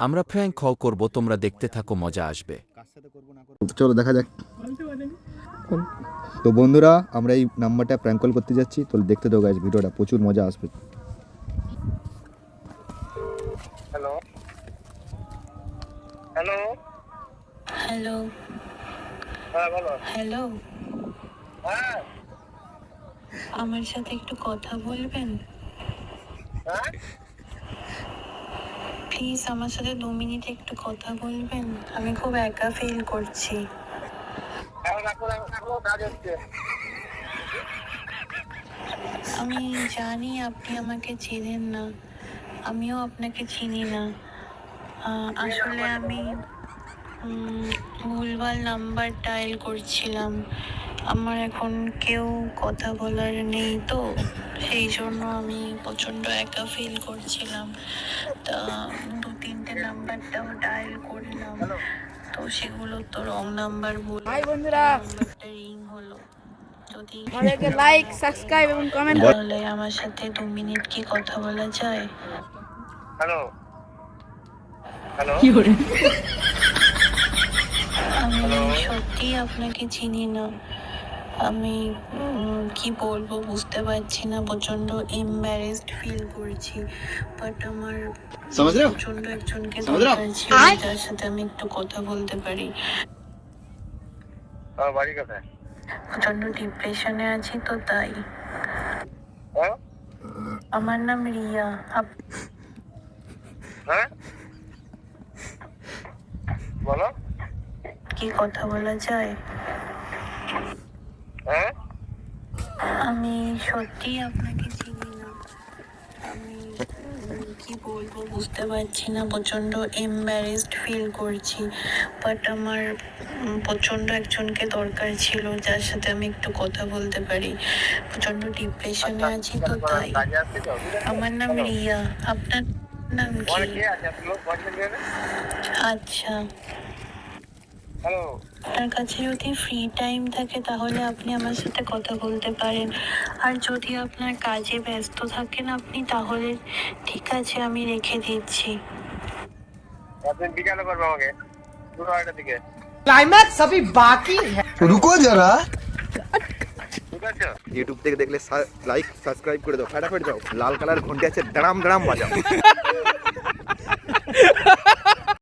আমরা prank call করব, তোমরা দেখতে থাকো, মজা আসবে। চলো দেখা যাক। তো বন্ধুরা, আমরা এই নাম্বারটা প্র্যাঙ্ক কল করতে যাচ্ছি, তো দেখতে দাও গাইস, ভিডিওটা প্রচুর মজা আসবে। হ্যালো হ্যালো হ্যালো হ্যাঁ বলো। হ্যালো, হ্যাঁ আমার সাথে একটু কথা বলবেন হ্যাঁ প্লিজ? আমার সাথে 2 মিনিট একটু কথা বলবেন? আমি খুব একা ফিল করছি। এখন রাখো, কাজ হচ্ছে। আমি জানি আপনি আমাকে চেনেন না, আমিও আপনাকে চিনি না। আসলে আমি ভুলভাল নাম্বার ডায়াল করছিলাম। আমার এখন কেউ কথা বলার নেই, তো সেই জন্য আমি প্রচণ্ড একা ফিল করছিলাম। তা 2-3টে নাম্বারটাও ডায়াল করলাম, তো সেগুলো তো রং নাম্বার বলে বন্ধুরা, নাম্বারটা রিং হলো। যদি আমাদেরকে লাইক, সাবস্ক্রাইব এবং কমেন্ট তাহলে আমার সাথে 2 মিনিট কি কথা বলা যায়? হ্যালো হ্যালো আমি সত্যি আপনাকে চিনি না। আমি কি বলবো বুঝতে পারছি না, প্রচন্ড এম্বারেসড ফিল করছি। বাট আমার প্রচন্ড একজনকে দরকার ছিল যার সাথে আমি একটু কথা বলতে পারি। আমার বাড়ি কোথায়? প্রচন্ড ডিপ্রেশনে আছি, তো তাই। হ্যাঁ আমার নাম রিয়া। হ্যাঁ বলো। কি কথা বলা যায়? হ্যাঁ আমি সত্যি আপনাকে চিনি না। আমি কি বলবো বুঝতে পারছি না, প্রচন্ড এম্বারেসড ফিল করছি। বাট আমার প্রচন্ড একজনকে দরকার ছিল যার সাথে আমি একটু কথা বলতে পারি। প্রচন্ড ডিপ্রেশনে আছি, তো তাই। কাজে আসছি তো। আমার নাম রিয়া। আপনার নাম তোমার কি? কে আছে? আপনি লোক বলছেন কেন? আচ্ছা, হ্যালো আপনার কাছে যদি ফ্রি টাইম থাকে তাহলে আপনি আমার সাথে কথা বলতে পারেন। আর যদি আপনার কাজে ব্যস্ত থাকেন আপনি, তাহলে ঠিক আছে, আমি রেখে দিচ্ছি। আপনি বিকালে করবে আমাকে 2:30টার দিকে। क्लाइमैक्स अभी बाकी है। रुको जरा। ঠিক আছে? ইউটিউব থেকে দেখলে লাইক সাবস্ক্রাইব করে দাও, ফাটাফাট যাও, লাল কালার ঘন্টি আছে, দাঁড়াম দাঁড়াম বাজাও।